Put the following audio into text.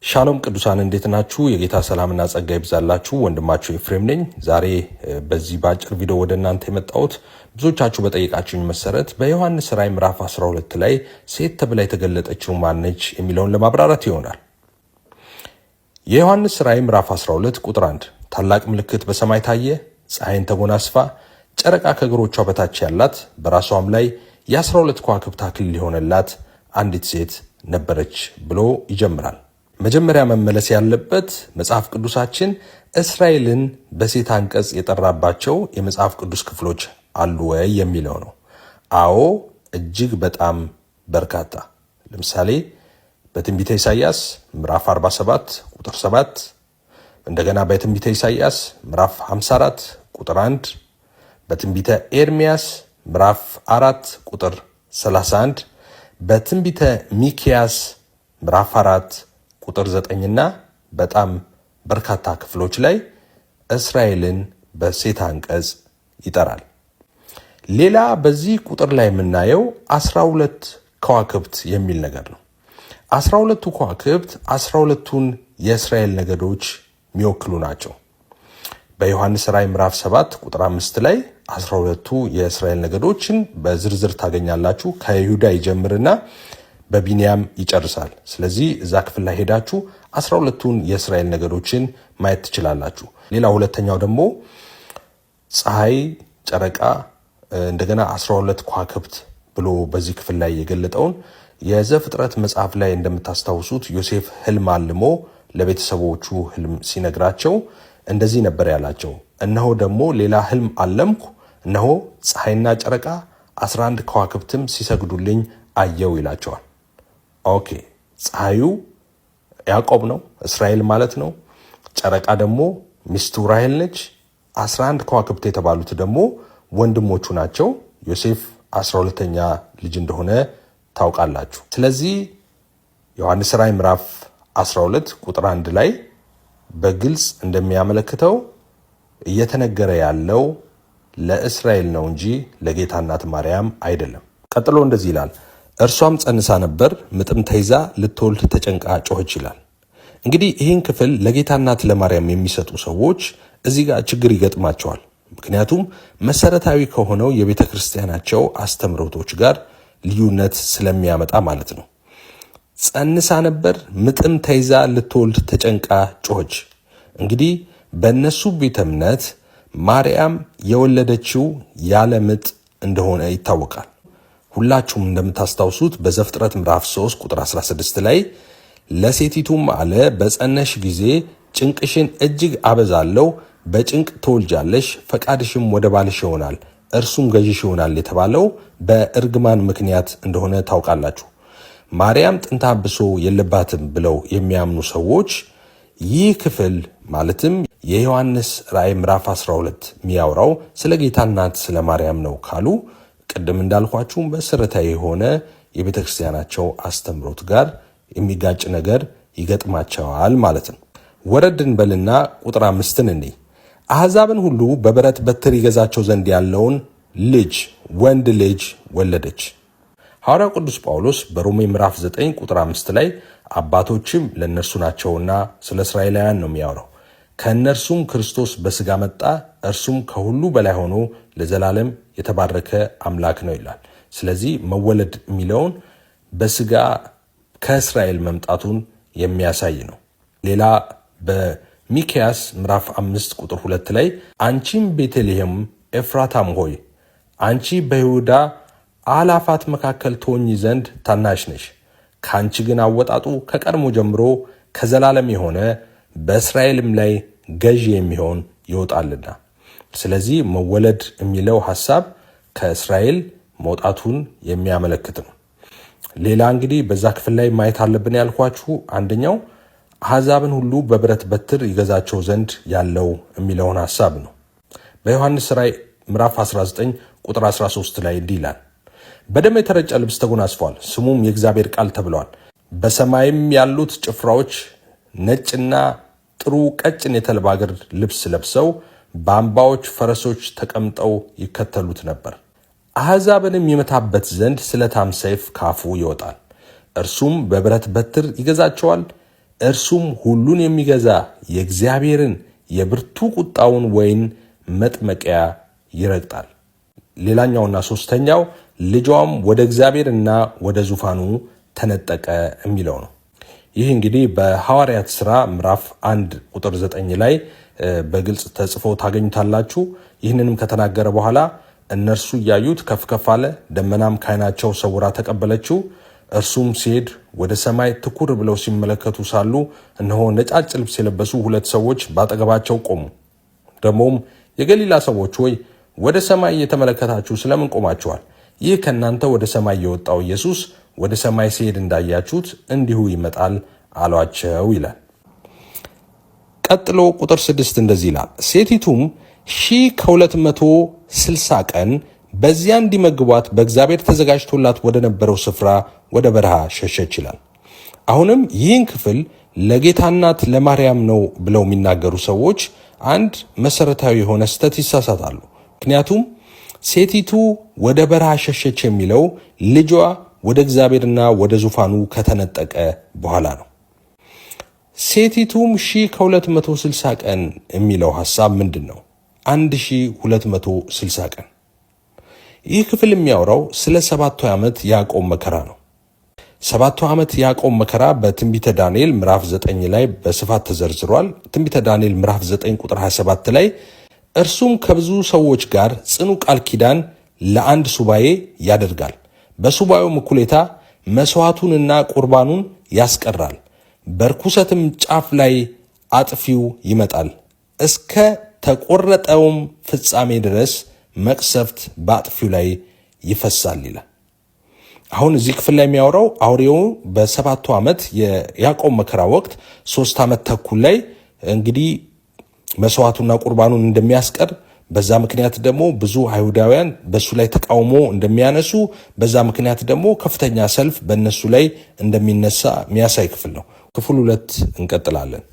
ሻሎም ቅዱሳን እንዴት ናችሁ? የጌታ ሰላምና ጸጋ ይብዛላችሁ። ወንድማችሁ ኤፍሬም ነኝ። ዛሬ በዚህ ባጭር ቪዲዮ ወደ እናንተ የመጣሁት ብዙዎቻችሁ በጠየቃችሁኝ መሰረት በዮሐንስ ራዕይ ምዕራፍ 12 ላይ ሴት ተብላ የተገለጠችው ማነች የሚለውን ለማብራራት ይሆናል። የዮሐንስ ራዕይ ምዕራፍ 12 ቁጥር 1 ታላቅ ምልክት በሰማይ ታየ፣ ፀሐይን ተጎናጽፋ ጨረቃ ከእግሮቿ በታች ያላት በራሷም ላይ የ12 ከዋክብት አክሊል የሆነላት አንዲት ሴት ነበረች ብሎ ይጀምራል። መጀመሪያ መመለስ ያለበት መጽሐፍ ቅዱሳችን እስራኤልን በሴት አንቀጽ የጠራባቸው የመጽሐፍ ቅዱስ ክፍሎች አሉ ወይ የሚለው ነው። አዎ፣ እጅግ በጣም በርካታ። ለምሳሌ በትንቢተ ኢሳይያስ ምዕራፍ 47 ቁጥር 7፣ እንደገና በትንቢተ ኢሳይያስ ምዕራፍ 54 ቁጥር 1፣ በትንቢተ ኤርሚያስ ምዕራፍ 4 ቁጥር 31፣ በትንቢተ ሚክያስ ምዕራፍ 4 ቁጥር 9ና በጣም በርካታ ክፍሎች ላይ እስራኤልን በሴት አንቀጽ ይጠራል። ሌላ በዚህ ቁጥር ላይ የምናየው 12 ከዋክብት የሚል ነገር ነው። 12ቱ ከዋክብት 12ቱን የእስራኤል ነገዶች የሚወክሉ ናቸው። በዮሐንስ ራዕይ ምዕራፍ 7 ቁጥር 5 ላይ 12ቱ የእስራኤል ነገዶችን በዝርዝር ታገኛላችሁ። ከይሁዳ ይጀምርና በቢንያም ይጨርሳል። ስለዚህ እዛ ክፍል ላይ ሄዳችሁ 12ቱን የእስራኤል ነገዶችን ማየት ትችላላችሁ። ሌላ ሁለተኛው ደግሞ ፀሐይ፣ ጨረቃ፣ እንደገና 12 ከዋክብት ብሎ በዚህ ክፍል ላይ የገለጠውን የዘፍጥረት መጽሐፍ ላይ እንደምታስታውሱት ዮሴፍ ህልም አልሞ ለቤተሰቦቹ ህልም ሲነግራቸው እንደዚህ ነበር ያላቸው፣ እነሆ ደግሞ ሌላ ህልም አለምኩ፣ እነሆ ፀሐይና ጨረቃ 11 ከዋክብትም ሲሰግዱልኝ አየው ይላቸዋል። ኦኬ፣ ፀሐዩ ያዕቆብ ነው፣ እስራኤል ማለት ነው። ጨረቃ ደግሞ ሚስቱ ራሔል ነች። 11 ከዋክብት የተባሉት ደግሞ ወንድሞቹ ናቸው። ዮሴፍ 12ኛ ልጅ እንደሆነ ታውቃላችሁ። ስለዚህ ዮሐንስ ራዕይ ምዕራፍ 12 ቁጥር 1 ላይ በግልጽ እንደሚያመለክተው እየተነገረ ያለው ለእስራኤል ነው እንጂ ለጌታ እናት ማርያም አይደለም። ቀጥሎ እንደዚህ ይላል፣ እርሷም ጸንሳ ነበር፣ ምጥም ተይዛ ልትወልድ ተጨንቃ ጮኸች ይላል። እንግዲህ ይህን ክፍል ለጌታ እናት ለማርያም የሚሰጡ ሰዎች እዚህ ጋር ችግር ይገጥማቸዋል። ምክንያቱም መሰረታዊ ከሆነው የቤተ ክርስቲያናቸው አስተምሮቶች ጋር ልዩነት ስለሚያመጣ ማለት ነው። ጸንሳ ነበር፣ ምጥም ተይዛ ልትወልድ ተጨንቃ ጮኸች። እንግዲህ በእነሱ ቤተ እምነት ማርያም የወለደችው ያለ ምጥ እንደሆነ ይታወቃል። ሁላችሁም እንደምታስታውሱት በዘፍጥረት ምዕራፍ 3 ቁጥር 16 ላይ ለሴቲቱም አለ በጸነሽ ጊዜ ጭንቅሽን እጅግ አበዛለሁ፣ በጭንቅ ትወልጃለሽ፣ ፈቃድሽም ወደ ባልሽ ይሆናል፣ እርሱም ገዥሽ ይሆናል የተባለው በእርግማን ምክንያት እንደሆነ ታውቃላችሁ። ማርያም ጥንተ አብሶ የለባትም ብለው የሚያምኑ ሰዎች ይህ ክፍል ማለትም የዮሐንስ ራዕይ ምዕራፍ 12 የሚያወራው ስለ ጌታ እናት ስለ ማርያም ነው ካሉ ቅድም እንዳልኳችሁ መሰረታዊ የሆነ የቤተ ክርስቲያናቸው አስተምሮት ጋር የሚጋጭ ነገር ይገጥማቸዋል ማለት ነው። ወረድ እንበልና ቁጥር 5ን እንይ። አሕዛብን ሁሉ በብረት በትር ይገዛቸው ዘንድ ያለውን ልጅ ወንድ ልጅ ወለደች። ሐዋርያው ቅዱስ ጳውሎስ በሮሜ ምዕራፍ 9 ቁጥር 5 ላይ አባቶችም ለእነርሱ ናቸውና ስለ እስራኤላውያን ነው የሚያወራው። ከእነርሱም ክርስቶስ በሥጋ መጣ፣ እርሱም ከሁሉ በላይ ሆኖ ለዘላለም የተባረከ አምላክ ነው ይላል። ስለዚህ መወለድ የሚለውን በሥጋ ከእስራኤል መምጣቱን የሚያሳይ ነው። ሌላ በሚክያስ ምዕራፍ 5 ቁጥር 2 ላይ አንቺም ቤተልሔም ኤፍራታም ሆይ አንቺ በይሁዳ አላፋት መካከል ትሆኚ ዘንድ ታናሽ ነሽ፣ ከአንቺ ግን አወጣጡ ከቀድሞ ጀምሮ ከዘላለም የሆነ በእስራኤልም ላይ ገዢ የሚሆን ይወጣልና። ስለዚህ መወለድ የሚለው ሐሳብ ከእስራኤል መውጣቱን የሚያመለክት ነው። ሌላ እንግዲህ በዛ ክፍል ላይ ማየት አለብን ያልኳችሁ አንደኛው አሕዛብን ሁሉ በብረት በትር ይገዛቸው ዘንድ ያለው የሚለውን ሐሳብ ነው። በዮሐንስ ራዕይ ምዕራፍ 19 ቁጥር 13 ላይ እንዲህ ይላል፣ በደም የተረጨ ልብስ ተጎናጽፏል፣ ስሙም የእግዚአብሔር ቃል ተብሏል። በሰማይም ያሉት ጭፍራዎች ነጭና ጥሩ ቀጭን የተልባ እግር ልብስ ለብሰው በአምባዎች ፈረሶች ተቀምጠው ይከተሉት ነበር። አሕዛብንም ይመታበት ዘንድ ስለታም ሰይፍ ካፉ ይወጣል። እርሱም በብረት በትር ይገዛቸዋል፣ እርሱም ሁሉን የሚገዛ የእግዚአብሔርን የብርቱ ቁጣውን ወይን መጥመቂያ ይረግጣል። ሌላኛውና ሶስተኛው ልጇም ወደ እግዚአብሔርና ወደ ዙፋኑ ተነጠቀ የሚለው ነው። ይህ እንግዲህ በሐዋርያት ሥራ ምዕራፍ 1 ቁጥር 9 ላይ በግልጽ ተጽፎ ታገኙታላችሁ። ይህንንም ከተናገረ በኋላ እነርሱ እያዩት ከፍ ከፍ አለ፣ ደመናም ከዓይናቸው ሰውራ ተቀበለችው። እርሱም ሲሄድ ወደ ሰማይ ትኩር ብለው ሲመለከቱ ሳሉ እነሆ ነጫጭ ልብስ የለበሱ 2 ሰዎች ባጠገባቸው ቆሙ። ደግሞም የገሊላ ሰዎች ሆይ ወደ ሰማይ እየተመለከታችሁ ስለምን ቆማችኋል? ይህ ከእናንተ ወደ ሰማይ የወጣው ኢየሱስ ወደ ሰማይ ሲሄድ እንዳያችሁት እንዲሁ ይመጣል አሏቸው ይላል። ቀጥሎ ቁጥር 6 እንደዚህ ይላል፣ ሴቲቱም 1260 ቀን በዚያ እንዲመግቧት በእግዚአብሔር ተዘጋጅቶላት ወደ ነበረው ስፍራ ወደ በረሃ ሸሸች ይላል። አሁንም ይህን ክፍል ለጌታ እናት ለማርያም ነው ብለው የሚናገሩ ሰዎች አንድ መሰረታዊ የሆነ ስህተት ይሳሳታሉ። ምክንያቱም ሴቲቱ ወደ በረሃ ሸሸች የሚለው ልጇ ወደ እግዚአብሔርና ወደ ዙፋኑ ከተነጠቀ በኋላ ነው። ሴቲቱም 1260 ቀን የሚለው ሐሳብ ምንድን ነው? 1260 ቀን። ይህ ክፍል የሚያወራው ስለ 7ቱ ዓመት ያዕቆብ መከራ ነው። 7ቱ ዓመት ያዕቆብ መከራ በትንቢተ ዳንኤል ምዕራፍ 9 ላይ በስፋት ተዘርዝሯል። ትንቢተ ዳንኤል ምዕራፍ 9 ቁጥር 27 ላይ እርሱም ከብዙ ሰዎች ጋር ጽኑ ቃል ኪዳን ለአንድ ሱባኤ ያደርጋል፣ በሱባኤው እኩሌታ መስዋዕቱንና ቁርባኑን ያስቀራል፣ በርኩሰትም ጫፍ ላይ አጥፊው ይመጣል፣ እስከ ተቆረጠውም ፍጻሜ ድረስ መቅሰፍት በአጥፊው ላይ ይፈሳል ይላል። አሁን እዚህ ክፍል ላይ የሚያወራው አውሬው በ7ቱ ዓመት የያዕቆብ መከራ ወቅት 3 ዓመት ተኩል ላይ እንግዲህ መስዋዕቱና ቁርባኑን እንደሚያስቀር፣ በዛ ምክንያት ደግሞ ብዙ አይሁዳውያን በሱ ላይ ተቃውሞ እንደሚያነሱ፣ በዛ ምክንያት ደግሞ ከፍተኛ ሰልፍ በእነሱ ላይ እንደሚነሳ የሚያሳይ ክፍል ነው። ክፍል 2 እንቀጥላለን።